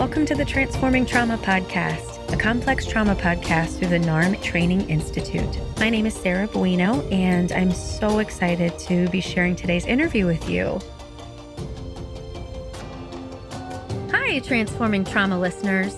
Welcome to the Transforming Trauma Podcast, a complex trauma podcast through the NARM Training Institute. My name is Sarah Buino, and I'm so excited to be sharing today's interview with you. Hi, Transforming Trauma listeners.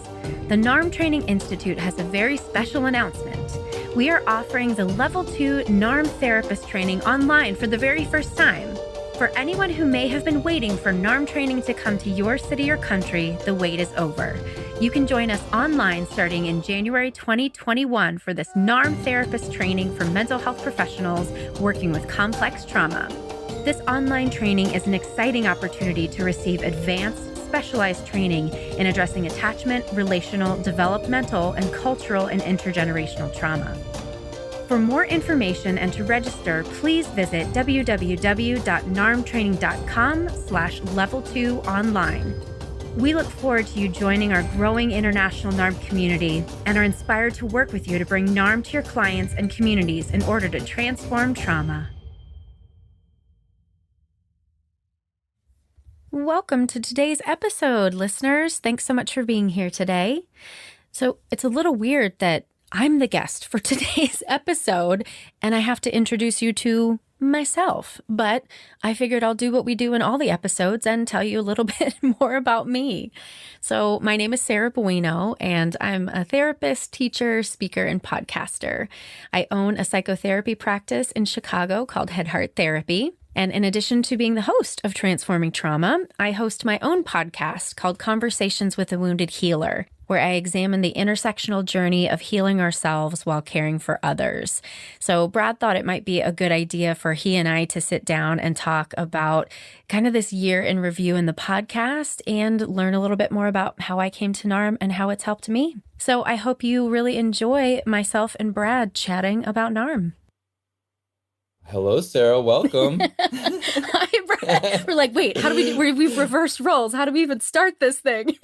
The NARM Training Institute has a very special announcement. We are offering the Level 2 NARM Therapist Training online for the very first time. For anyone who may have been waiting for NARM training to come to your city or country, the wait is over. You can join us online starting in January 2021 for this NARM Therapist Training for mental health professionals working with complex trauma. This online training is an exciting opportunity to receive advanced, specialized training in addressing attachment, relational, developmental, and cultural and intergenerational trauma. For more information and to register, please visit www.narmtraining.com/level2online. We look forward to you joining our growing international NARM community and are inspired to work with you to bring NARM to your clients and communities in order to transform trauma. Welcome to today's episode, listeners. Thanks so much for being here today. So it's a little weird that I'm the guest for today's episode, and I have to introduce you to myself. But I figured I'll do what we do in all the episodes and tell you a little bit more about me. So my name is Sarah Buino, and I'm a therapist, teacher, speaker, and podcaster. I own a psychotherapy practice in Chicago called Head Heart Therapy. And in addition to being the host of Transforming Trauma, I host my own podcast called Conversations with a Wounded Healer, where I examine the intersectional journey of healing ourselves while caring for others. So Brad thought it might be a good idea for he and I to sit down and talk about kind of this year in review in the podcast and learn a little bit more about how I came to NARM and how it's helped me. So I hope you really enjoy myself and Brad chatting about NARM. Hello, Sarah. Welcome. Hi, Brad. We're like, wait, how do we've reversed roles. How do we even start this thing?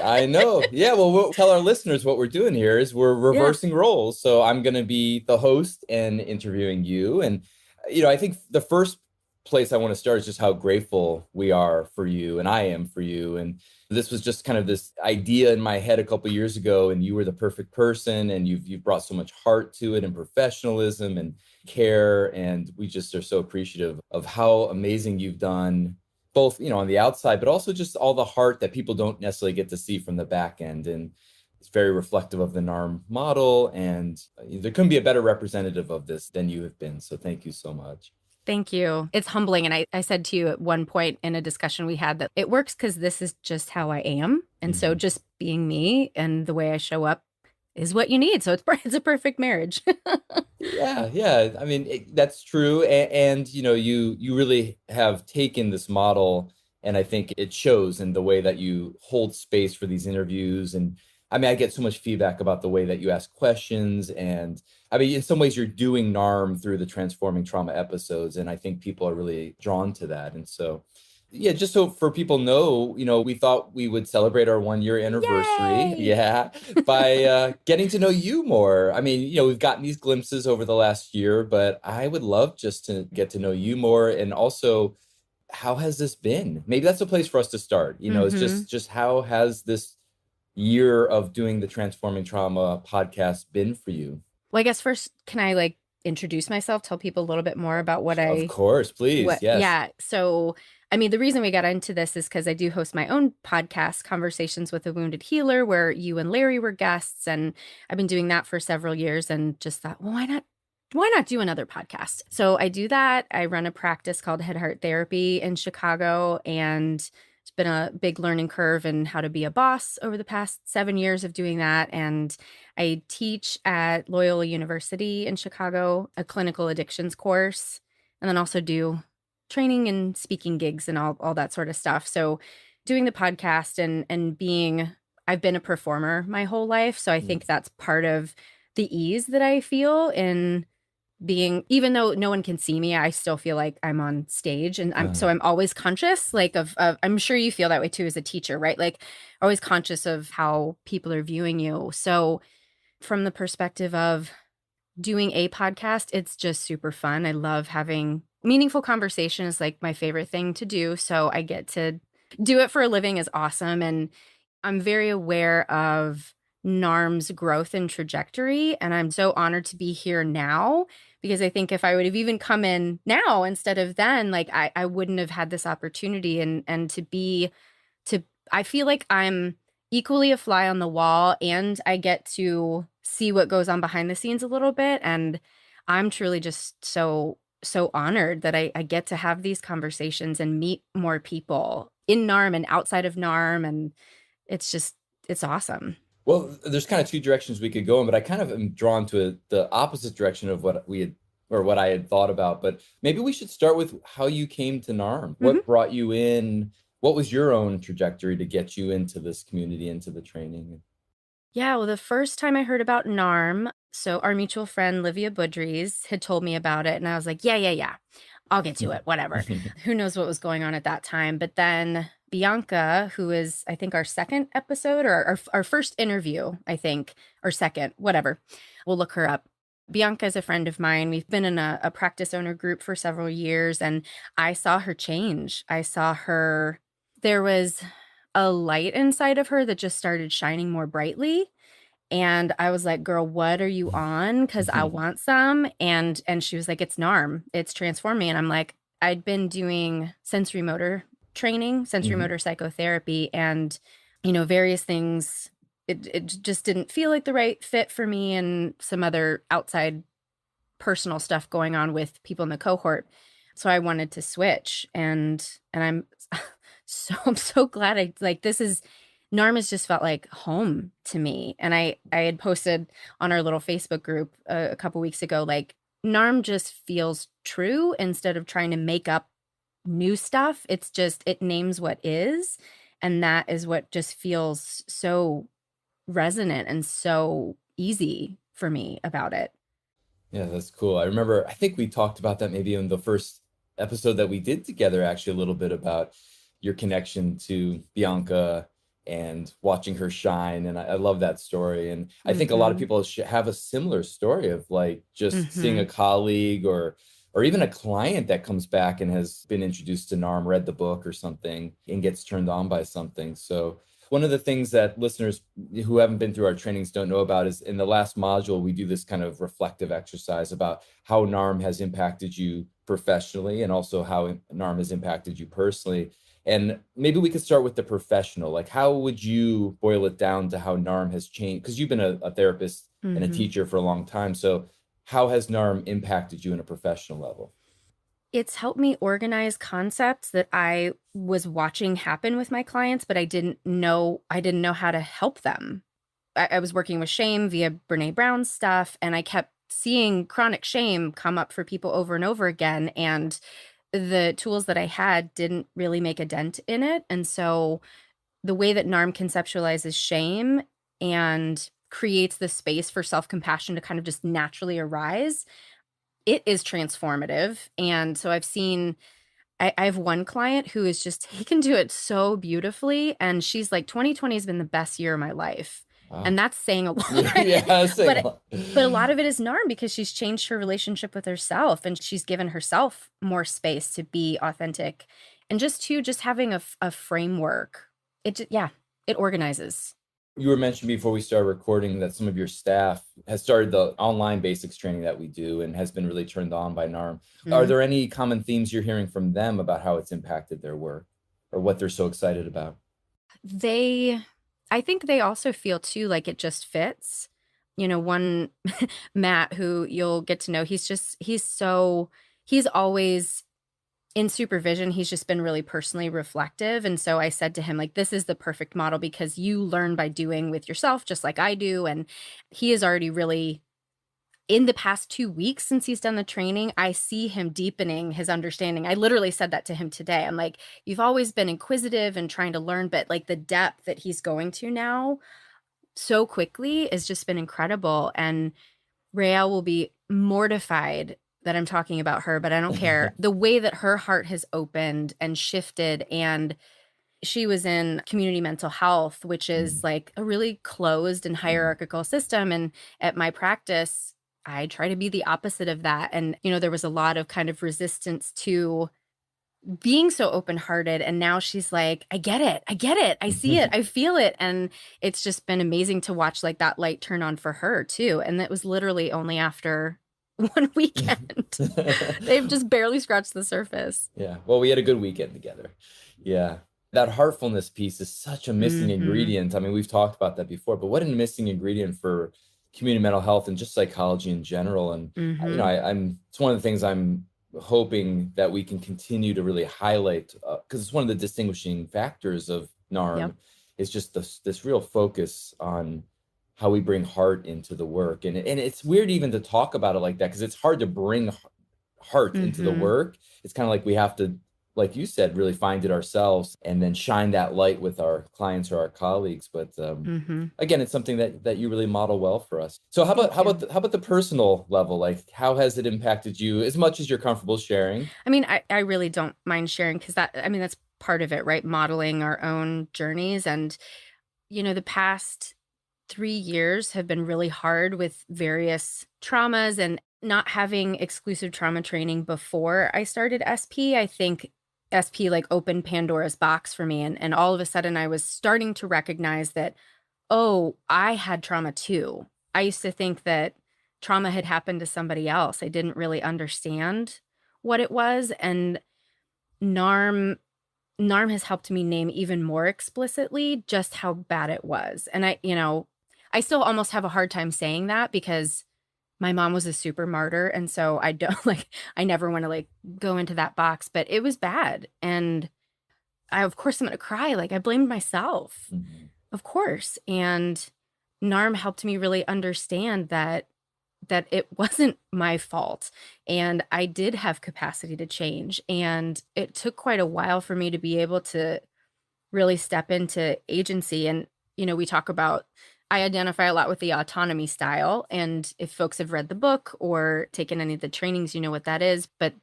I know. Yeah, well, we'll tell our listeners what we're doing here is we're reversing roles. So I'm going to be the host and interviewing you. And, I think the first place I want to start is just how grateful we are for you and I am for you. And this was just kind of this idea in my head a couple of years ago, and you were the perfect person, and you've brought so much heart to it and professionalism and care. And we just are so appreciative of how amazing you've done, both, on the outside, but also just all the heart that people don't necessarily get to see from the back end. And it's very reflective of the NARM model. And there couldn't be a better representative of this than you have been. So thank you so much. Thank you. It's humbling. And I said to you at one point in a discussion we had that it works because this is just how I am. And so just being me and the way I show up is what you need. So it's a perfect marriage. Yeah. I mean, that's true. And you really have taken this model, and I think it shows in the way that you hold space for these interviews. And I mean, I get so much feedback about the way that you ask questions. And I mean, in some ways you're doing NARM through the Transforming Trauma episodes. And I think people are really drawn to that. And so, yeah, just so for people know, we thought we would celebrate our 1-year anniversary. Yay! Yeah. By getting to know you more. I mean, we've gotten these glimpses over the last year, but I would love just to get to know you more. And also, how has this been? Maybe that's a place for us to start. It's just how has this year of doing the Transforming Trauma podcast been for you? Well, I guess first, can I introduce myself, tell people a little bit more about what Of course, please. Yes. Yeah. So, I mean, the reason we got into this is because I do host my own podcast, Conversations with a Wounded Healer, where you and Larry were guests. And I've been doing that for several years and just thought, well, why not do another podcast? So I do that. I run a practice called Head Heart Therapy in Chicago, and it's been a big learning curve in how to be a boss over the past 7 years of doing that. And I teach at Loyola University in Chicago, a clinical addictions course, and then also do training and speaking gigs and all that sort of stuff. So doing the podcast and I've been a performer my whole life. So I think that's part of the ease that I feel in being, even though no one can see me, I still feel like I'm on stage, and I'm always conscious, of I'm sure you feel that way too as a teacher, right? Always conscious of how people are viewing you. So from the perspective of doing a podcast, it's just super fun. I love having meaningful conversation is my favorite thing to do. So I get to do it for a living is awesome. And I'm very aware of NARM's growth and trajectory, and I'm so honored to be here now because I think if I would have even come in now instead of then, like I wouldn't have had this opportunity and to I feel like I'm equally a fly on the wall and I get to see what goes on behind the scenes a little bit. And I'm truly just so honored that I get to have these conversations and meet more people in NARM and outside of NARM. And it's just, it's awesome. Well, there's kind of two directions we could go in, but I kind of am drawn to the opposite direction of what we had or what I had thought about. But maybe we should start with how you came to NARM. Mhm. What brought you in? What was your own trajectory to get you into this community, into the training? Yeah, well, the first time I heard about NARM, so our mutual friend Livia Budries had told me about it, and I was like, yeah, I'll get to it, whatever. Who knows what was going on at that time? But then Bianca, who is, I think, our second episode or our first interview, I think, or second, whatever. We'll look her up. Bianca is a friend of mine. We've been in a practice owner group for several years, and I saw her change. I saw her, there was a light inside of her that just started shining more brightly. And I was like, girl, what are you on? Because I want some. And she was like, it's NARM. It's transformed me. And I'm like, I'd been doing sensory motor training, sensory Mhm. motor psychotherapy, and, various things. It just didn't feel like the right fit for me and some other outside personal stuff going on with people in the cohort. So I wanted to switch and I'm I'm so glad I like this is NARM has just felt like home to me. And I had posted on our little Facebook group a couple weeks ago, like NARM just feels true instead of trying to make up new stuff. It's just it names what is. And that is what just feels so resonant and so easy for me about it. Yeah, that's cool. I remember, I think we talked about that maybe in the first episode that we did together, actually, a little bit about your connection to Bianca and watching her shine. And I love that story. And I think a lot of Mhm. people have a similar story of like just seeing a Mhm. colleague or even a client that comes back and has been introduced to NARM, read the book or something, and gets turned on by something. So one of the things that listeners who haven't been through our trainings don't know about is in the last module, we do this kind of reflective exercise about how NARM has impacted you professionally and also how NARM has impacted you personally. And maybe we could start with the professional. Like, how would you boil it down to how NARM has changed? Because you've been a therapist and a Mhm. teacher for a long time. So, how has NARM impacted you in a professional level? It's helped me organize concepts that I was watching happen with my clients, but I didn't know how to help them. I was working with shame via Brene Brown's stuff, and I kept seeing chronic shame come up for people over and over again. And the tools that I had didn't really make a dent in it. And so the way that NARM conceptualizes shame and creates the space for self-compassion to kind of just naturally arise, it is transformative. And so I have one client who is just he can do it so beautifully, and she's like, "2020 has been the best year of my life." Wow. And that's saying a lot. Yeah, saying a But lot. but a lot of it is NARM because she's changed her relationship with herself, and she's given herself more space to be authentic. And just having a framework. Yeah, it organizes. You were mentioning before we started recording that some of your staff has started the online basics training that we do and has been really turned on by NARM. Are Mhm. there any common themes you're hearing from them about how it's impacted their work or what they're so excited about? They I think they also feel too like it just fits. One Matt who you'll get to know, he's always in supervision. He's just been really personally reflective. And so I said to him, like, this is the perfect model because you learn by doing with yourself, just like I do. And he is already really in the past 2 weeks since he's done the training, I see him deepening his understanding. I literally said that to him today. I'm like, you've always been inquisitive and trying to learn, but like the depth that he's going to now so quickly has just been incredible. And Raelle will be mortified that I'm talking about her, but I don't care. The way that her heart has opened and shifted, and she was in community mental health, which is Mm. like a really closed and hierarchical system. And at my practice, I try to be the opposite of that. And, there was a lot of kind of resistance to being so open-hearted, and now she's like, I get it. I get it. I see it. I feel it. And it's just been amazing to watch like that light turn on for her too. And that was literally only after one weekend. They've just barely scratched the surface. Yeah. Well, we had a good weekend together. Yeah. That heartfulness piece is such a missing Mm-hmm. ingredient. I mean, we've talked about that before, but what a missing ingredient for community mental health and just psychology in general. And Mm-hmm. it's one of the things I'm hoping that we can continue to really highlight, because it's one of the distinguishing factors of Yep. NARM is just this real focus on how we bring heart into the work. And it's weird even to talk about it like that, because it's hard to bring heart into the Mm-hmm. work. It's kind of like we have to, like you said, really find it ourselves and then shine that light with our clients or our colleagues. But Mm-hmm. again, it's something that you really model well for us. So how about Thank you. how about the personal level? Like, how has it impacted you, as much as you're comfortable sharing? I mean, I really don't mind sharing because that's part of it, right? Modeling our own journeys. And, the past 3 years have been really hard with various traumas and not having exclusive trauma training before I started SP. I think SP like opened Pandora's box for me. And all of a sudden I was starting to recognize that, oh, I had trauma too. I used to think that trauma had happened to somebody else. I didn't really understand what it was. And NARM NARM has helped me name even more explicitly just how bad it was. And I still almost have a hard time saying that because my mom was a super martyr. And so I don't I never want to like go into that box, but it was bad. And of course, I'm going to cry. Like, I blamed myself, Mhm. of course. And NARM helped me really understand that it wasn't my fault and I did have capacity to change. And it took quite a while for me to be able to really step into agency. And, we talk about, I identify a lot with the autonomy style. And if folks have read the book or taken any of the trainings, you know what that is. But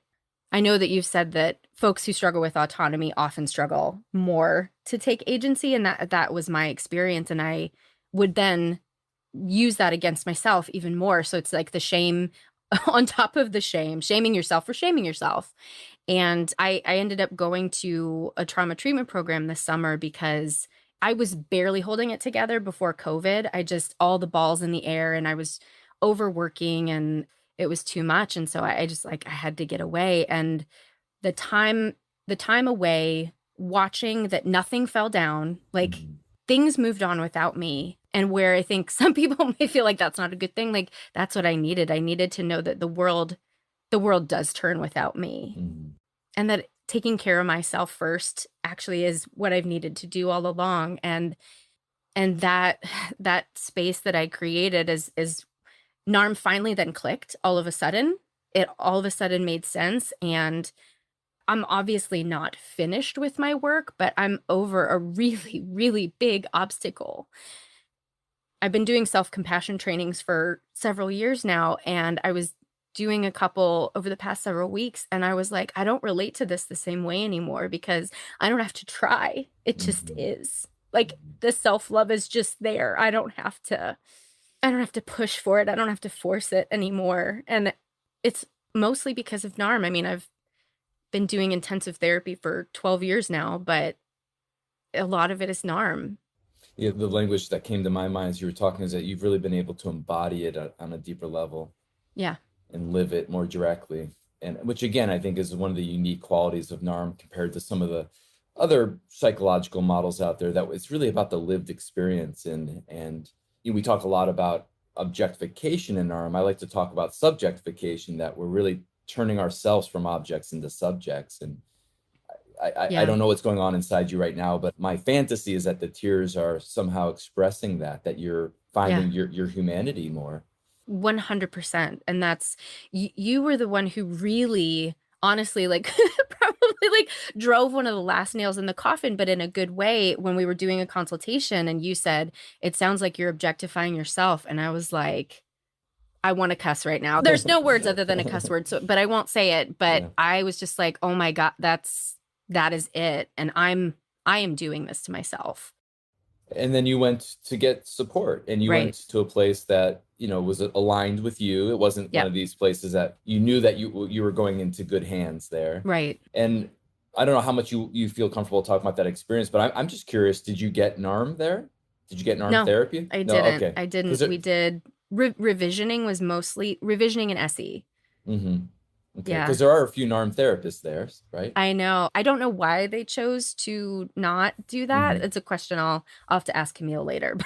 I know that you've said that folks who struggle with autonomy often struggle more to take agency. And that was my experience. And I would then use that against myself even more. So it's like the shame on top of the shame, shaming yourself for shaming yourself. And I ended up going to a trauma treatment program this summer because I was barely holding it together before COVID. All the balls in the air and I was overworking and it was too much. And so I just like, I had to get away. And the time, the time away, watching that nothing fell down, like Mhm. things moved on without me. And where I think some people may feel like that's not a good thing, like that's what I needed. I needed to know that the world does turn without me Mhm. and that taking care of myself first actually is what I've needed to do all along. And that that space that I created is NARM finally then clicked all of a sudden. It all of a sudden made sense. And I'm obviously not finished with my work, but I'm over a really, really big obstacle. I've been doing self-compassion trainings for several years now, and I was doing a couple over the past several weeks, and I was like, I don't relate to this the same way anymore because I don't have to try. It just Mhm. is. Like Mhm. the self-love is just there. I don't have to push for it. I don't have to force it anymore. And it's mostly because of NARM. I mean, I've been doing intensive therapy for 12 years now, but a lot of it is NARM. Yeah, the language that came to my mind as you were talking is that you've really been able to embody it on a deeper level Yeah. and live it more directly. And which again, I think is one of the unique qualities of NARM compared to some of the other psychological models out there, that it's really about the lived experience. And we talk a lot about objectification in NARM. I like to talk about subjectification, that we're really turning ourselves from objects into subjects. And I Yeah. don't know what's going on inside you right now, but my fantasy is that the tears are somehow expressing that you're Yeah. finding your humanity more. 100%. And you were the one who really honestly like probably like drove one of the last nails in the coffin, but in a good way when we were doing a consultation and you said, it sounds like you're objectifying yourself. And I was like, I want to cuss right now. There's no words other than a cuss word, so but I won't say it. But Yeah. I was just like, oh my God, that is it. And I am doing this to myself. And then you went to get support, and you went Right. to a place that, was aligned with you. It wasn't one Yep. of these places that you knew that you were going into good hands there. Right. And I don't know how much you feel comfortable talking about that experience, but I'm just curious, did you get NARM there? Did you get NARM No, therapy? I No, didn't. okay. I Because didn't. We did revisioning was mostly revisioning and SE. okay, Yeah. because there are a few NARM therapists there, right? I know. I don't know why they chose to not do that. Hmm. It's a question I'll have to ask Camille later,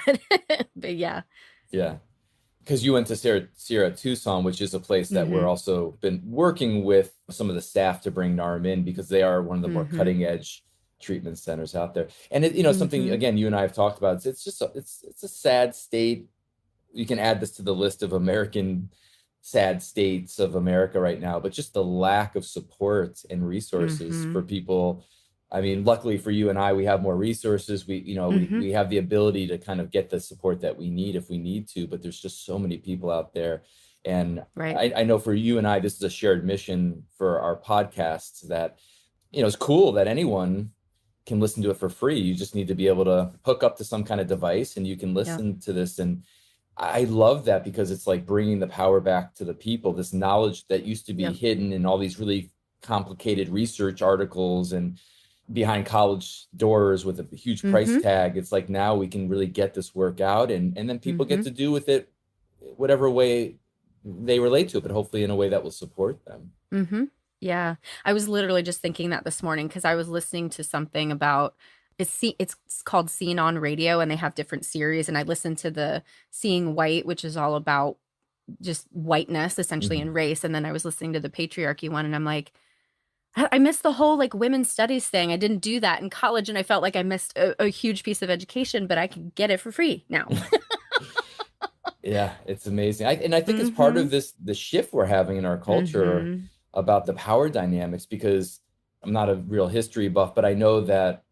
but yeah. Yeah. Because you went to Sierra Tucson, which is a place that we're Mhm. also been working with some of the staff to bring NARM in because they are one of the more Mhm. cutting edge treatment centers out there. And something Mhm. again you and I have talked about. It's just it's a sad state. You can add this to the list of American sad states of America right now, but just the lack of support and resources for Mhm. people. I mean, luckily for you and I, we have more resources. Mhm. We have the ability to kind of get the support that we need if we need to, but there's just so many people out there. And Right. I know for you and I, this is a shared mission for our podcasts that, it's cool that anyone can listen to it for free. You just need to be able to hook up to some kind of device and you can Yeah. listen to this. And I love that because it's like bringing the power back to the people, this knowledge that used to be Yep. hidden in all these really complicated research articles and behind college doors with a huge price Mhm. tag. It's like now we can really get this work out and then people get Mhm. to do with it whatever way they relate to it, but hopefully in a way that will support them. Mhm. Yeah. I was literally just thinking that this morning because I was listening to something about it's called Seen on Radio and they have different series and I listened to the Seeing White, which is all about just whiteness essentially Mhm. and race. And then I was listening to the patriarchy one and I'm like, I missed the whole like women's studies thing. I didn't do that in college and I felt like I missed a huge piece of education, but I can get it for free now. Yeah, it's amazing. And I think it's part of Mhm. the shift we're having in our culture Mhm. about the power dynamics because I'm not a real history buff, but I know that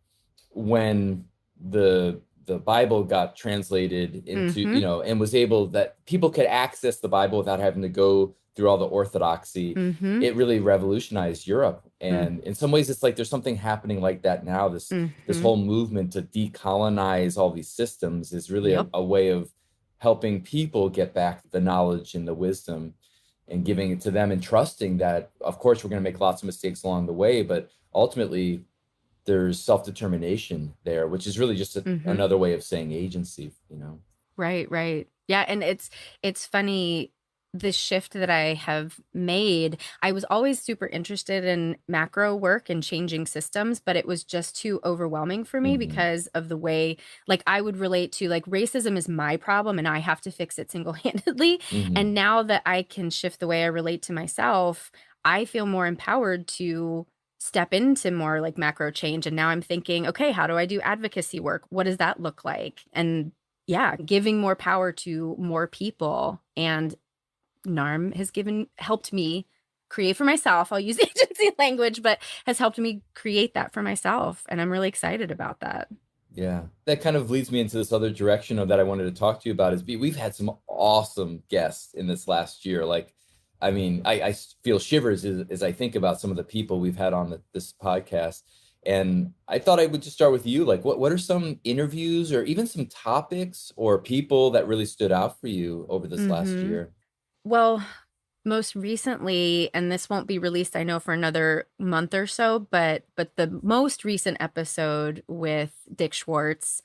when the Bible got translated into, Mhm. and was able that people could access the Bible without having to go through all the orthodoxy, Mhm. it really revolutionized Europe. Mm. And in some ways, it's like there's something happening like that now. This Mhm. whole movement to decolonize all these systems is really Yep. a way of helping people get back the knowledge and the wisdom and giving it to them and trusting that, of course, we're going to make lots of mistakes along the way, but ultimately there's self-determination there, which is really just Mhm. another way of saying agency. Right, right. Yeah, and it's funny the shift that I have made. I was always super interested in macro work and changing systems, but it was just too overwhelming for me Hmm. because of the way like I would relate to like racism is my problem and I have to fix it single-handedly. Hmm. And now that I can shift the way I relate to myself, I feel more empowered to step into more like macro change. And now I'm thinking, okay, how do I do advocacy work? What does that look like? And yeah, giving more power to more people. And NARM has helped me create for myself. I'll use agency language, but has helped me create that for myself. And I'm really excited about that. Yeah, that kind of leads me into this other direction of that I wanted to talk to you about we've had some awesome guests in this last year. Like, I mean, I feel shivers as I think about some of the people we've had on this podcast. And I thought I would just start with you. Like, what are some interviews or even some topics or people that really stood out for you over this last Hmm. year? Well, most recently, and this won't be released, I know, for another month or so, but the most recent episode with Dick Schwartz,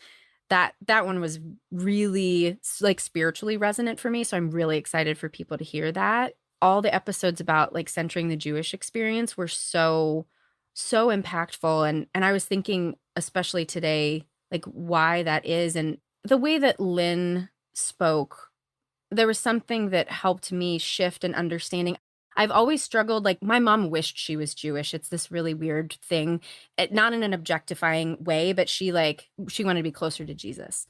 that one was really like spiritually resonant for me. So I'm really excited for people to hear that. All the episodes about like centering the Jewish experience were so impactful. And I was thinking, especially today, like why that is. And the way that Lynn spoke, there was something that helped me shift in understanding. I've always struggled, like, my mom wished she was Jewish. It's this really weird thing, not in an objectifying way, but she wanted to be closer to Jesus.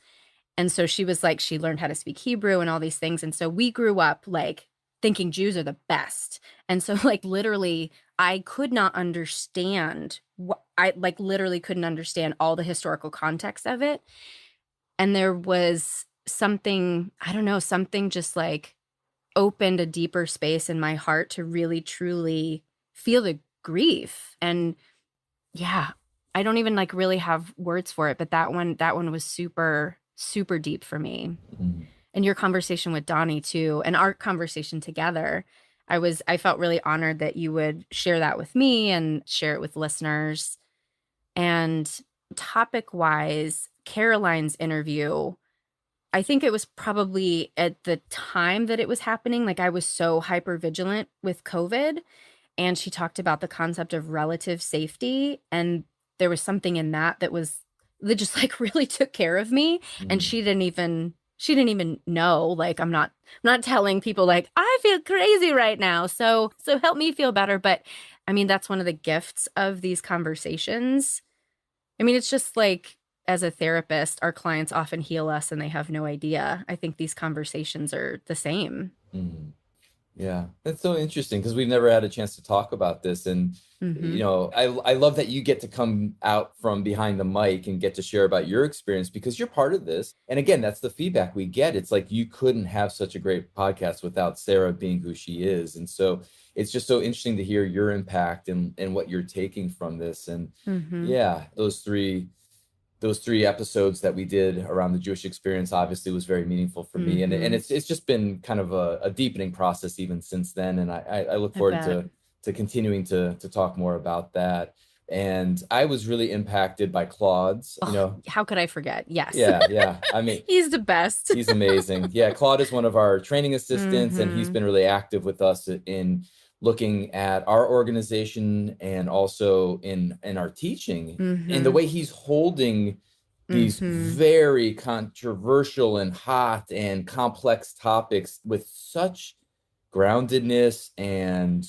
And so she was like, she learned how to speak Hebrew and all these things. And so we grew up like thinking Jews are the best. And so, like, literally, I could not understand what I like, literally couldn't understand all the historical context of it. And there was something, I don't know, something just like opened a deeper space in my heart to really truly feel the grief. And yeah, I don't even like really have words for it, but that one was super super deep for me. Mhm. And your conversation with Donnie too, and our conversation together. I felt really honored that you would share that with me and share it with listeners. And topic wise, Caroline's interview, I think it was probably at the time that it was happening. Like I was so hyper vigilant with COVID, and she talked about the concept of relative safety. And there was something in that just like really took care of me. And Mm, she didn't even know, like, I'm not telling people like I feel crazy right now. So help me feel better. But I mean, that's one of the gifts of these conversations. I mean, it's just like as a therapist, our clients often heal us and they have no idea. I think these conversations are the same. mm. Yeah, that's so interesting because we've never had a chance to talk about this. And, Mm-hmm. I love that you get to come out from behind the mic and get to share about your experience because you're part of this. And again, that's the feedback we get. It's like you couldn't have such a great podcast without Sarah being who she is. And so it's just so interesting to hear your impact and what you're taking from this. And Mm-hmm. yeah, those three episodes that we did around the Jewish experience obviously was very meaningful for me. And Mm-hmm. it's just been kind of a deepening process even since then. And I look I forward bet. to continuing to talk more about that. And I was really impacted by Claude's, Oh, how could I forget? Yes. yeah, yeah. I mean, He's the best. he's amazing. Yeah, Claude is one of our training assistants, and he's Mm-hmm. been really active with us in looking at our organization and also in our teaching. And the Mm-hmm. way he's holding these Mm-hmm. very controversial and hot and complex topics with such groundedness and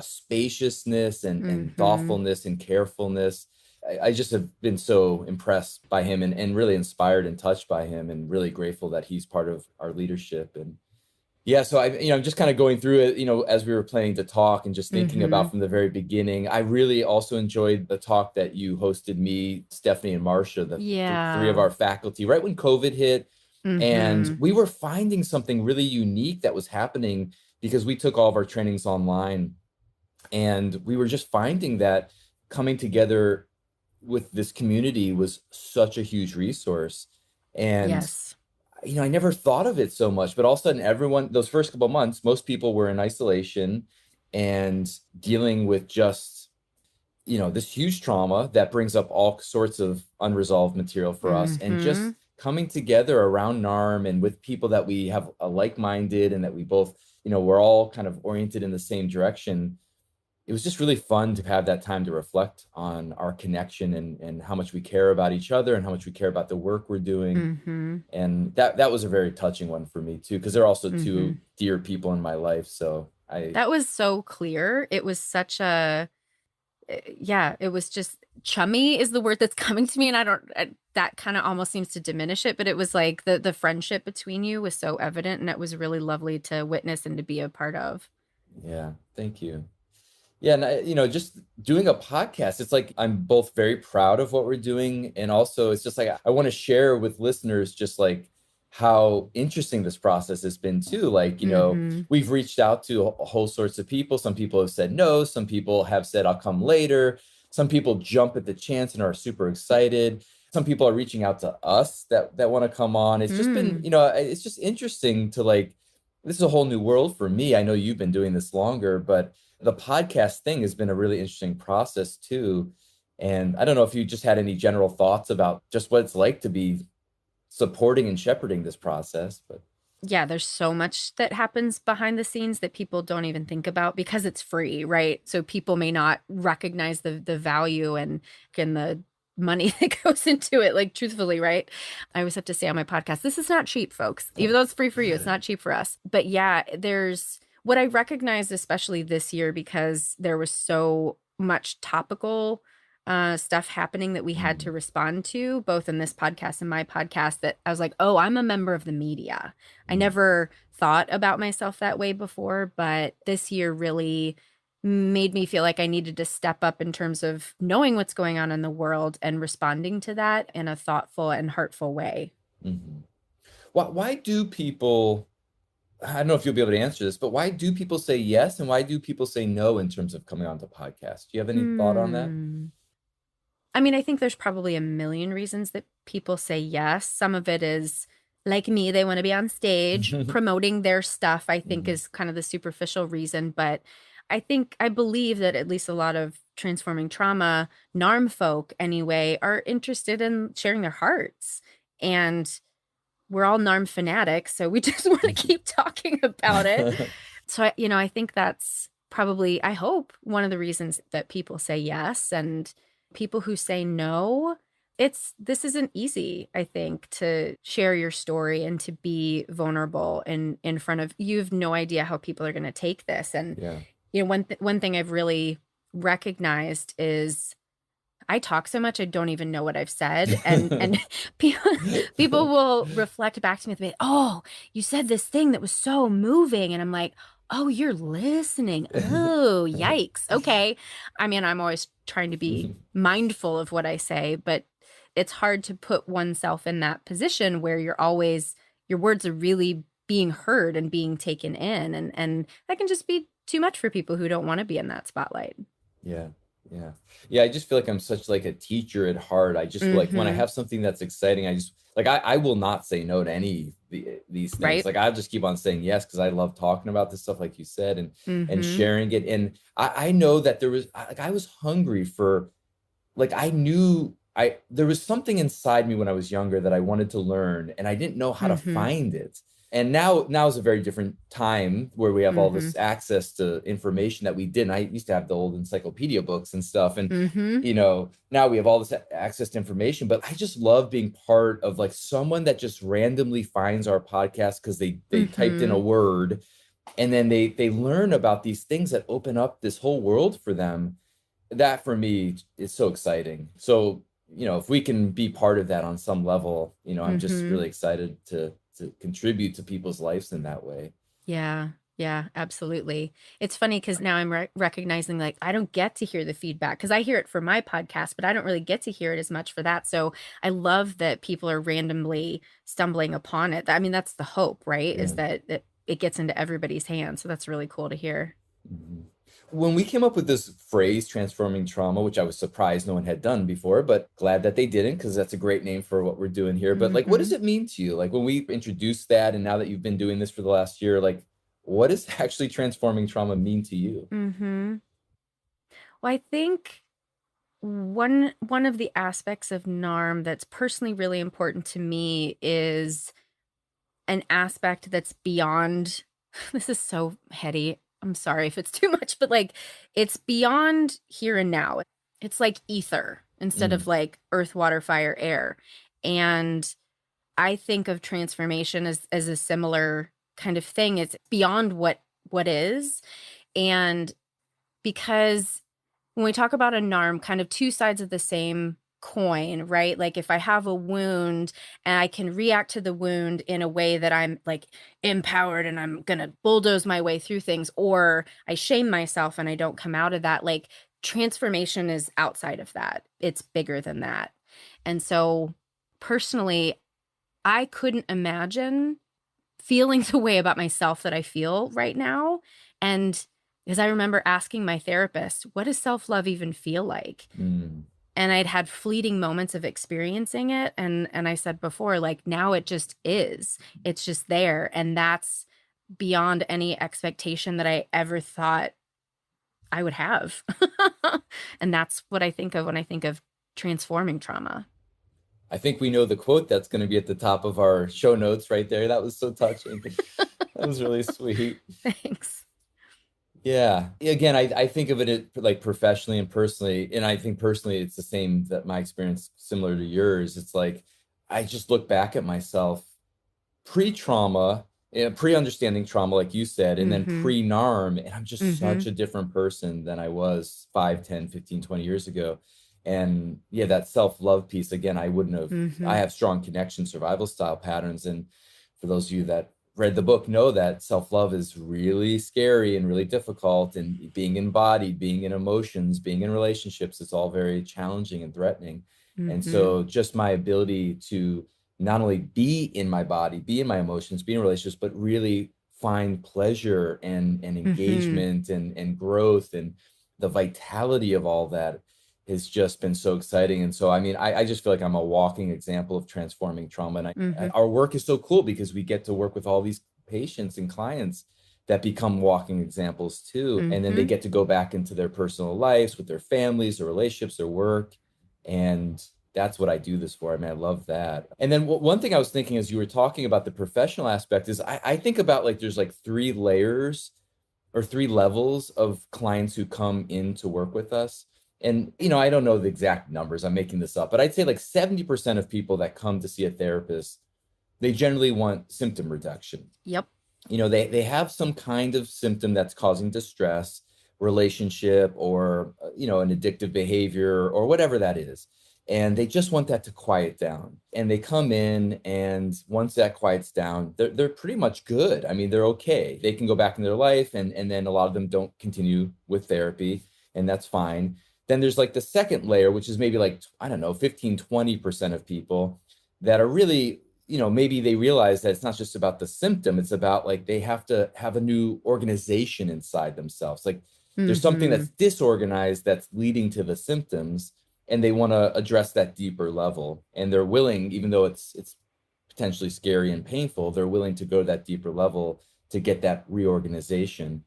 spaciousness and Mm-hmm. thoughtfulness and carefulness. I just have been so impressed by him and really inspired and touched by him and really grateful that he's part of our leadership. And yeah, so I'm just kind of going through it, as we were planning to talk and just thinking Mm-hmm. about from the very beginning. I really also enjoyed the talk that you hosted, me, Stephanie, and Marcia, the three of Yeah. our faculty, right when COVID hit. And Mm-hmm. we were finding something really unique that was happening because we took all of our trainings online. And we were just finding that coming together with this community was such a huge resource. And Yes. I never thought of it so much, but all of a sudden, everyone, those first couple of months, most people were in isolation and dealing with just, this huge trauma that brings up all sorts of unresolved material for us. And Mm-hmm. just coming together around NARM and with people that we have a like-minded and that we both, we're all kind of oriented in the same direction. It was just really fun to have that time to reflect on our connection and how much we care about each other and how much we care about the work we're doing. Mm-hmm. And that was a very touching one for me too, because they're also Mm-hmm. two dear people in my life. So That was so clear. It was such a yeah, it was just chummy is the word that's coming to me, and that kind of almost seems to diminish it, but it was like the friendship between you was so evident, and it was really lovely to witness and to be a part of. yeah, thank you. Yeah, and just doing a podcast, it's like I'm both very proud of what we're doing, and also it's just like I want to share with listeners just like how interesting this process has been too. Like, Mhm. we've reached out to a whole sorts of people. Some people have said no, some people have said I'll come later. Some people jump at the chance and are super excited. Some people are reaching out to us that want to come on. It's just been, Mm. it's just interesting to like this is a whole new world for me. I know you've been doing this longer, but the podcast thing has been a really interesting process too. And I don't know if you just had any general thoughts about just what it's like to be supporting and shepherding this process, but Yeah, there's so much that happens behind the scenes that people don't even think about because it's free, right? So people may not recognize the value and the money that goes into it, like truthfully, right? I always have to say on my podcast, this is not cheap, folks. Even though it's free for you, it's not cheap for us. But yeah, there's what I recognized, especially this year, because there was so much topical stuff happening that we had to mm, respond to, both in this podcast and my podcast, that I was like, oh, I'm a member of the media. I mm, never thought about myself that way before, but this year really made me feel like I needed to step up in terms of knowing what's going on in the world and responding to that in a thoughtful and heartful way. mhm. Why do people, I don't know if you'll be able to answer this, but why do people say yes and why do people say no in terms of coming onto podcasts? Do you have any thought on that? Hmm. I mean, I think there's probably a million reasons that people say yes. Some of it is like me, they want to be on stage promoting their stuff, I think Mhm. is kind of the superficial reason. But I believe that at least a lot of transforming trauma, NARM folk anyway, are interested in sharing their hearts. And we're all NARM fanatics, so we just want to keep talking about it. So, I think that's probably, I hope, one of the reasons that people say yes. And people who say no, this isn't easy, I think, to share your story and to be vulnerable in front of, you have no idea how people are going to take this. And, Yeah. one thing I've really recognized is I talk so much I don't even know what I've said, and people will reflect back to me and be, "Oh, you said this thing that was so moving," and I'm like, "Oh, you're listening. Oh, yikes. Okay." I mean, I'm always trying to be mindful of what I say, but it's hard to put oneself in that position where your words are really being heard and being taken in, and that can just be too much for people who don't want to be in that spotlight. Yeah. Yeah. Yeah. I just feel like I'm such like a teacher at heart. I just like when I Mhm. have something that's exciting, I just like I will not say no to these things. Right? Like I'll just keep on saying yes because I love talking about this stuff, like you said, and Mhm. sharing it. And I know that I was hungry for like I knew there was something inside me when I was younger that I wanted to learn and I didn't know how to Mhm. find it. And now is a very different time where we have all Mhm. this access to information that we didn't. I used to have the old encyclopedia books and stuff. And Mhm. now we have all this access to information, but I just love being part of like someone that just randomly finds our podcast because they typed in a Mhm. word and then they learn about these things that open up this whole world for them. That for me is so exciting. So, if we can be part of that on some level, I'm just Mhm. really excited to contribute to people's lives in that way. Yeah. Yeah, absolutely. It's funny because now I'm recognizing like I don't get to hear the feedback because I hear it for my podcast, but I don't really get to hear it as much for that. So I love that people are randomly stumbling upon it. I mean, that's the hope, right? Is Yeah. that it gets into everybody's hands. So that's really cool to hear. Mhm. When we came up with this phrase, transforming trauma, which I was surprised no one had done before, but glad that they didn't, because that's a great name for what we're doing here. But like, what does Mhm. it mean to you? Like when we introduced that, and now that you've been doing this for the last year, like, what does actually transforming trauma mean to you? Mhm. Well, I think one of the aspects of NARM that's personally really important to me is an aspect that's beyond this is so heady. I'm sorry if it's too much, but like it's beyond here and now. It's like ether instead of Mm, like earth, water, fire, air. And I think of transformation as a similar kind of thing. It's beyond what is. And because when we talk about a NARM, kind of two sides of the same coin, right? Like if I have a wound and I can react to the wound in a way that I'm like empowered and I'm going to bulldoze my way through things, or I shame myself and I don't come out of that, like transformation is outside of that. It's bigger than that. And so personally, I couldn't imagine feeling the way about myself that I feel right now. And because I remember asking my therapist, what does self love even feel like? mm. And I'd had fleeting moments of experiencing it. And I said before, like now it just is. It's just there. And that's beyond any expectation that I ever thought I would have. And that's what I think of when I think of transforming trauma. I think we know the quote that's going to be at the top of our show notes right there. That was so touching. That was really sweet. Thanks. Yeah. Again, I think of it like professionally and personally. And I think personally, it's the same that my experience similar to yours. It's like I just look back at myself pre-trauma, pre-understanding trauma, like you said, and then Mm-hmm. pre-NARM, and I'm just Mm-hmm. such a different person than I was 5, 10, 15, 20 years ago. And yeah, that self-love piece, again, I Mm-hmm. have strong connection survival style patterns. And for those of you that read the book know that self-love is really scary and really difficult. And being embodied, being in emotions, being in relationships, it's all very challenging and threatening. And Mm-hmm. so just my ability to not only be in my body, be in my emotions, be in relationships, but really find pleasure and Mm-hmm. engagement and growth and the vitality of all that has just been so exciting. And so, I mean, I just feel like I'm a walking example of transforming trauma. And Mm-hmm. our work is so cool because we get to work with all these patients and clients that become walking examples too. And then they Mm-hmm. get to go back into their personal lives with their families, their relationships, their work. And that's what I do this for. I mean, I love that. And then one thing I was thinking as you were talking about the professional aspect is I think about like there's like 3 layers or 3 levels of clients who come in to work with us. And, I don't know the exact numbers, I'm making this up, but I'd say like 70% of people that come to see a therapist, they generally want symptom reduction. Yep. They have some kind of symptom that's causing distress, relationship, or, an addictive behavior or whatever that is. And they just want that to quiet down. And they come in, and once that quiets down, they're pretty much good. I mean, they're okay. They can go back in their life, and then a lot of them don't continue with therapy, and that's fine. Then there's like the second layer, which is maybe like, I don't know, 15-20% of people that are really, maybe they realize that it's not just about the symptom, it's about like they have to have a new organization inside themselves. Like there's something Mm-hmm. that's disorganized that's leading to the symptoms, and they want to address that deeper level. And they're willing, even though it's potentially scary and painful, they're willing to go to that deeper level to get that reorganization.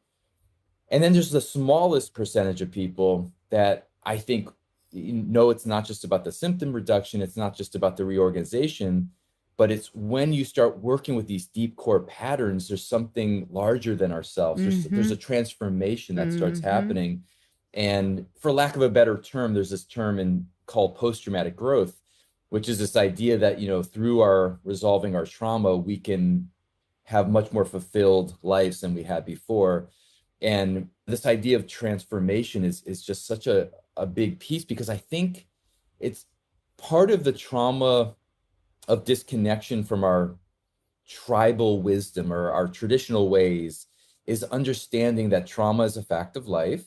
And then there's the smallest percentage of people that I think, it's not just about the symptom reduction, it's not just about the reorganization, but it's when you start working with these deep core patterns, there's something larger than ourselves. There's Mm-hmm. a transformation that starts Mm-hmm. happening. And for lack of a better term, there's this term called post-traumatic growth, which is this idea that, through our resolving our trauma, we can have much more fulfilled lives than we had before. And this idea of transformation is just such a big piece, because I think it's part of the trauma of disconnection from our tribal wisdom or our traditional ways, is understanding that trauma is a fact of life,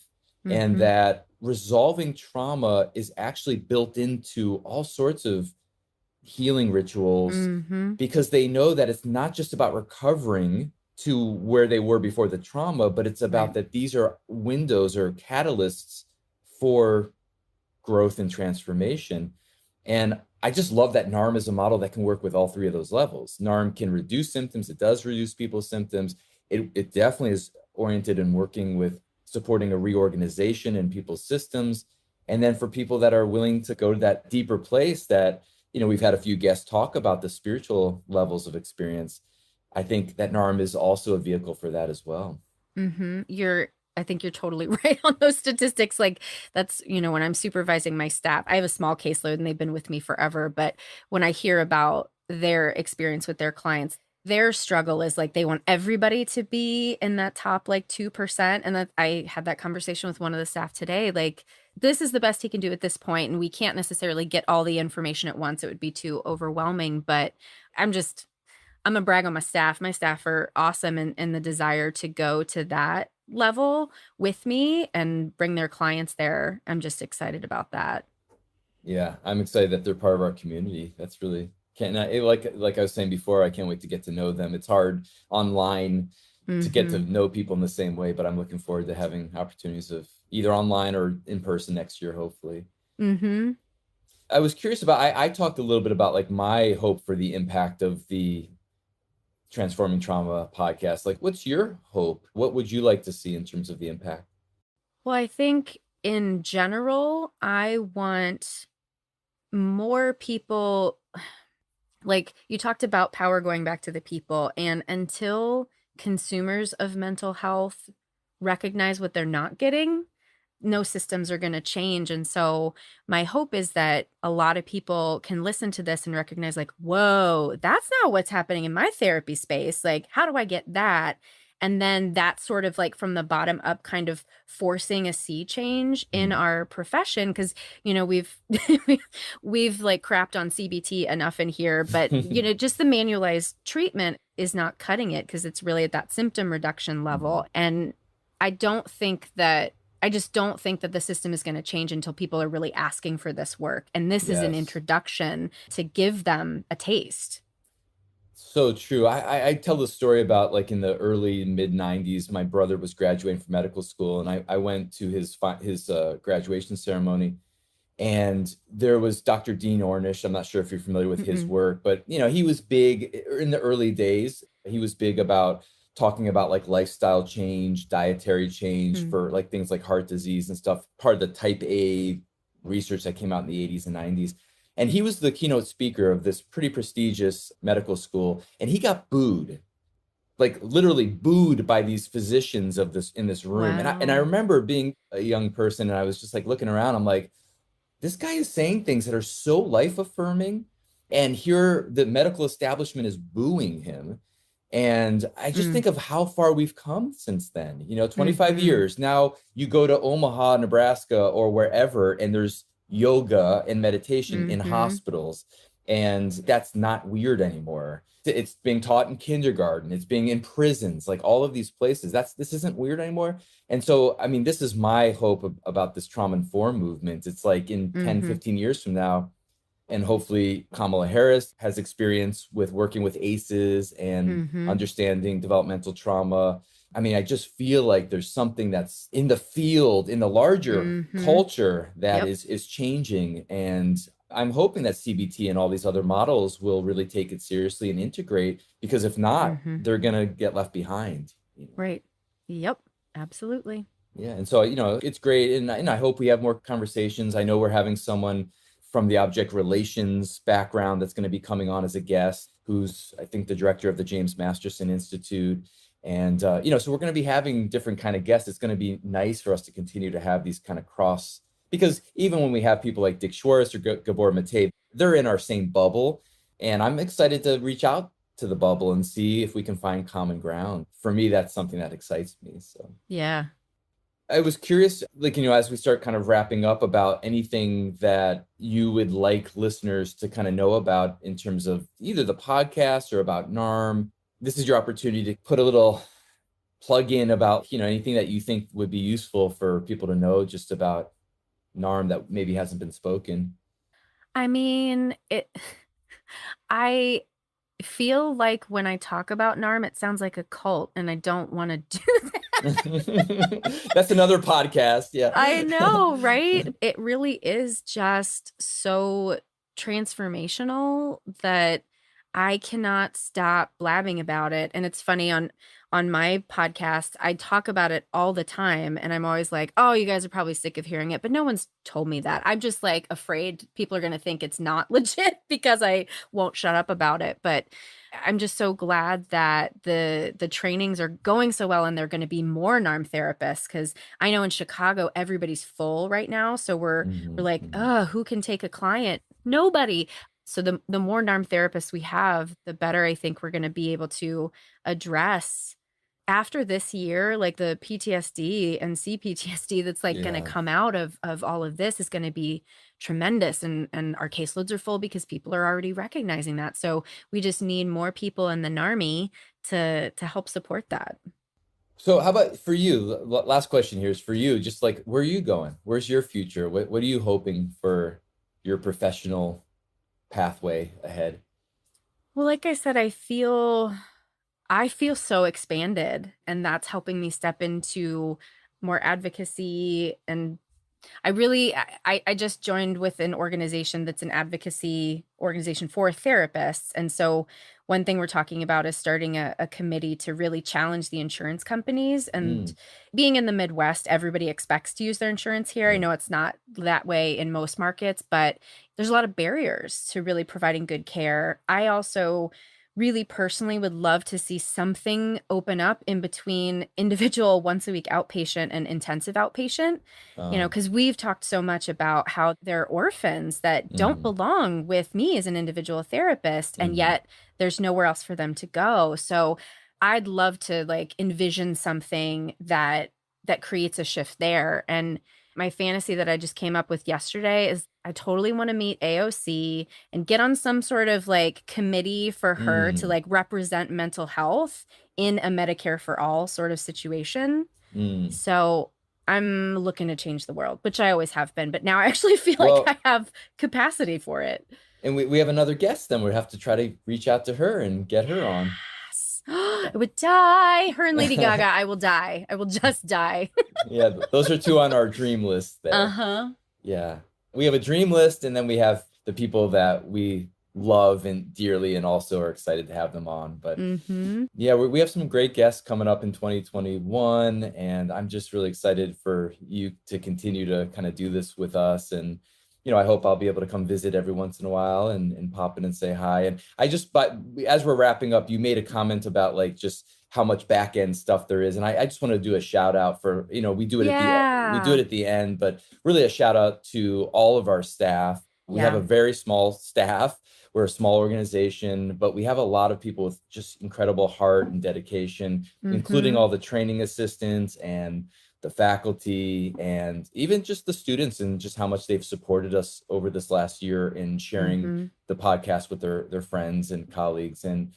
and Mm-hmm. that resolving trauma is actually built into all sorts of healing rituals, Mm-hmm. because they know that it's not just about recovering to where they were before the trauma, but it's Right. about that these are windows or catalysts for growth and transformation. And I just love that NARM is a model that can work with all 3 of those levels. NARM can reduce symptoms. It does reduce people's symptoms. It definitely is oriented in working with supporting a reorganization in people's systems. And then for people that are willing to go to that deeper place that, we've had a few guests talk about the spiritual levels of experience. I think that NARM is also a vehicle for that as well. Mm-hmm. I think you're totally right on those statistics. Like that's, when I'm supervising my staff, I have a small caseload and they've been with me forever. But when I hear about their experience with their clients, their struggle is like they want everybody to be in that top like 2%. And that I had that conversation with one of the staff today. Like, this is the best he can do at this point, and we can't necessarily get all the information at once. It would be too overwhelming. But I'm just I'm gonna brag on my staff. My staff are awesome, and the desire to go to that level with me and bring their clients there. I'm just excited about that. Yeah, I'm excited that they're part of our community. That's really can't like I was saying before, I can't wait to get to know them. It's hard online to get to Mm-hmm. know people in the same way, but I'm looking forward to having opportunities of either online or in person next year, hopefully. Mm-hmm. I was curious about, I talked a little bit about like my hope for the impact of the Transforming Trauma podcast. Like, what's your hope? What would you like to see in terms of the impact? Well, I think in general, I want more people, like you talked about power going back to the people, and until consumers of mental health recognize what they're not getting, no systems are going to change. And so my hope is that a lot of people can listen to this and recognize like, whoa, that's not what's happening in my therapy space. Like, how do I get that? And then that's sort of like from the bottom up, kind of forcing a sea change in Mm, our profession. Cause, we've, we've like crapped on CBT enough in here, but, just the manualized treatment is not cutting it, because it's really at that symptom reduction level. mhm. And I don't think that I just don't think that the system is going to change until people are really asking for this work. And this is an Yes. introduction to give them a taste. So true. I tell the story about like in the early mid 90s, my brother was graduating from medical school, and I went to his graduation ceremony. And there was Dr. Dean Ornish. I'm not sure if you're familiar with his Mm-mm. work, but he was big in the early days. He was big about talking about like lifestyle change, dietary change Mm. for like things like heart disease and stuff, part of the type A research that came out in the 80s and 90s. And he was the keynote speaker of this pretty prestigious medical school, and he got booed, like literally booed by these physicians of this in this room. And I Wow. remember being a young person, and I was just like looking around. I'm like, this guy is saying things that are so life affirming, and here the medical establishment is booing him. And I just Mm. think of how far we've come since then. 25 Mm-hmm. years. Now you go to Omaha, Nebraska, or wherever, and there's yoga and meditation in Mm-hmm. hospitals. And that's not weird anymore. It's being taught in kindergarten, it's being in prisons, like all of these places. This isn't weird anymore. And so, I mean, this is my hope about this trauma informed movement. It's like in 10, Mm-hmm. 15 years from now, and hopefully Kamala Harris has experience with working with ACEs and Mm-hmm. understanding developmental trauma. I mean, I just feel like there's something that's in the field, in the larger Mm-hmm. culture that Yep. is changing. And I'm hoping that CBT and all these other models will really take it seriously and integrate, because if not, Mm-hmm. they're going to get left behind. Right. Yep. Absolutely. Yeah. And so, it's great. And I hope we have more conversations. I know we're having someone from the object relations background that's going to be coming on as a guest, who's, I think, the director of the James Masterson Institute. And, so we're going to be having different kind of guests. It's going to be nice for us to continue to have these kind of cross, because even when we have people like Dick Schwartz or Gabor Mate, they're in our same bubble. And I'm excited to reach out to the bubble and see if we can find common ground. For me, that's something that excites me. So Yeah. I was curious, like, as we start kind of wrapping up, about anything that you would like listeners to kind of know about in terms of either the podcast or about NARM. This is your opportunity to put a little plug in about, anything that you think would be useful for people to know just about NARM that maybe hasn't been spoken. I mean, I feel like when I talk about NARM, it sounds like a cult, and I don't want to do that. That's another podcast. Yeah. I know, right? It really is just so transformational that I cannot stop blabbing about it. And it's funny, on my podcast, I talk about it all the time, and I'm always like, "Oh, you guys are probably sick of hearing it," but no one's told me that. I'm just like afraid people are going to think it's not legit because I won't shut up about it. But I'm just so glad that the trainings are going so well, and they're going to be more NARM therapists, because I know in Chicago everybody's full right now. So we're Mhm, like, mhm. oh, who can take a client? Nobody. So the more NARM therapists we have, the better I think we're going to be able to address after this year, like the PTSD and CPTSD that's like going to Yeah. come out of all of this is going to be tremendous. And our caseloads are full because people are already recognizing that. So we just need more people in the NARMY to help support that. So how about for you? Last question here is for you. Just like, where are you going? Where's your future? What are you hoping for your professional pathway ahead? Well, like I said, I feel so expanded, and that's helping me step into more advocacy. And I just joined with an organization that's an advocacy organization for therapists. And so one thing we're talking about is starting a committee to really challenge the insurance companies. And Mm, being in the Midwest, everybody expects to use their insurance here. I yeah. know it's not that way in most markets, but there's a lot of barriers to really providing good care. I also really personally would love to see something open up in between individual once a week outpatient and intensive outpatient, Uh, because we've talked so much about how they're orphans that don't mhm, belong with me as an individual therapist, and mhm. yet there's nowhere else for them to go. So I'd love to like envision something that creates a shift there. And my fantasy that I just came up with yesterday is I totally want to meet AOC and get on some sort of like committee for her to Mm, like represent mental health in a Medicare for all sort of situation. mm. So I'm looking to change the world, which I always have been, but now I actually feel like I Well, have capacity for it. and we have another guest, then we have to try to reach out to her and get her on. Yes. I would die. Her and Lady Gaga, I will die. I will just die. Yeah, those are two on our dream list there. Uh-huh. Yeah. we have a dream list, and then we have the people that we love and dearly and also are excited to have them on. But yeah, we have some great guests coming up in 2021, and I'm just really excited for you to continue to kind of do this with us. And I hope I'll be able to come visit every once in a while and pop in and say hi. And but as we're wrapping up, you made a comment about like just how much back end stuff there is. And I just want to do a shout out for, we do it at the end, but really a shout out to all of our staff. We have a very small staff. We're a small organization, but we have a lot of people with just incredible heart and dedication, including all the training assistants and the faculty, and even just the students, and just how much they've supported us over this last year in sharing the podcast with their friends and colleagues. And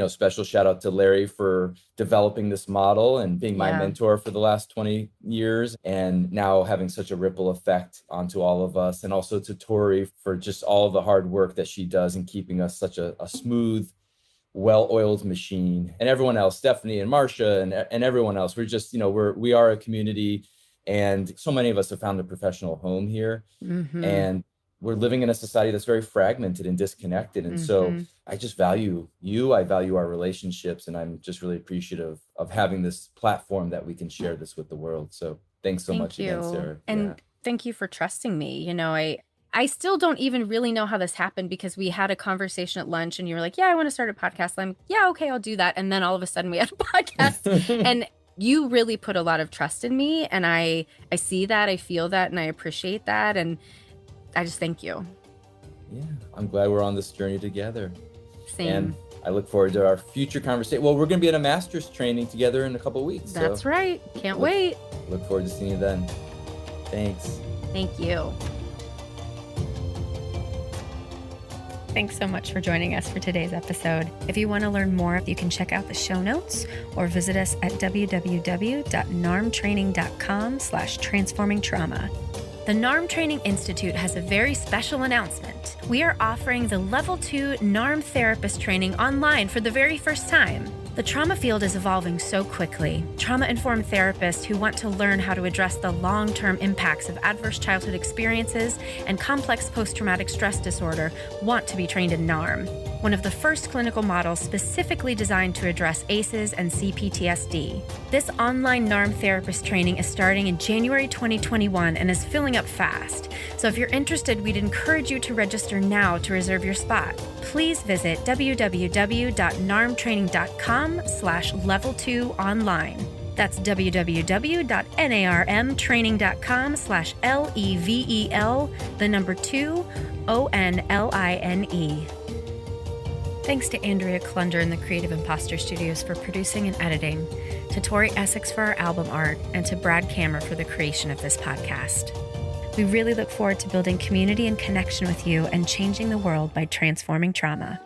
special shout out to Larry for developing this model and being my mentor for the last 20 years, and now having such a ripple effect onto all of us. And also to Tori for just all the hard work that she does in keeping us such a smooth, well-oiled machine. And everyone else, Stephanie and Marcia and everyone else. We're just, we are a community, and so many of us have found a professional home here. And we're living in a society that's very fragmented and disconnected. And so I just value you. I value our relationships. And I'm just really appreciative of having this platform that we can share this with the world. So thanks so much again, Sarah. And thank you for trusting me. I still don't even really know how this happened, because we had a conversation at lunch and you were like, yeah, I want to start a podcast. I'm yeah, okay, I'll do that. And then all of a sudden we had a podcast and you really put a lot of trust in me. And I see that, I feel that, and I appreciate that. And I just thank you. Yeah, I'm glad we're on this journey together. Same. And I look forward to our future conversation. Well, we're going to be in a master's training together in a couple of weeks. That's right. Can't wait. Look forward to seeing you then. Thanks. Thank you. Thanks so much for joining us for today's episode. If you want to learn more, you can check out the show notes or visit us at www.narmtraining.com/transformingtrauma. The NARM Training Institute has a very special announcement. We are offering the Level 2 NARM Therapist Training online for the very first time. The trauma field is evolving so quickly. Trauma-informed therapists who want to learn how to address the long-term impacts of adverse childhood experiences and complex post-traumatic stress disorder want to be trained in NARM, one of the first clinical models specifically designed to address ACEs and CPTSD. This online NARM therapist training is starting in January 2021 and is filling up fast. So if you're interested, we'd encourage you to register now to reserve your spot. Please visit www.narmtraining.com/level2online. That's www.narm-training.com/level2online. Thanks to Andrea Klunder and the Creative Imposter Studios for producing and editing, to Tori Essex for our album art, and to Brad Kammer for the creation of this podcast. We really look forward to building community and connection with you and changing the world by transforming trauma.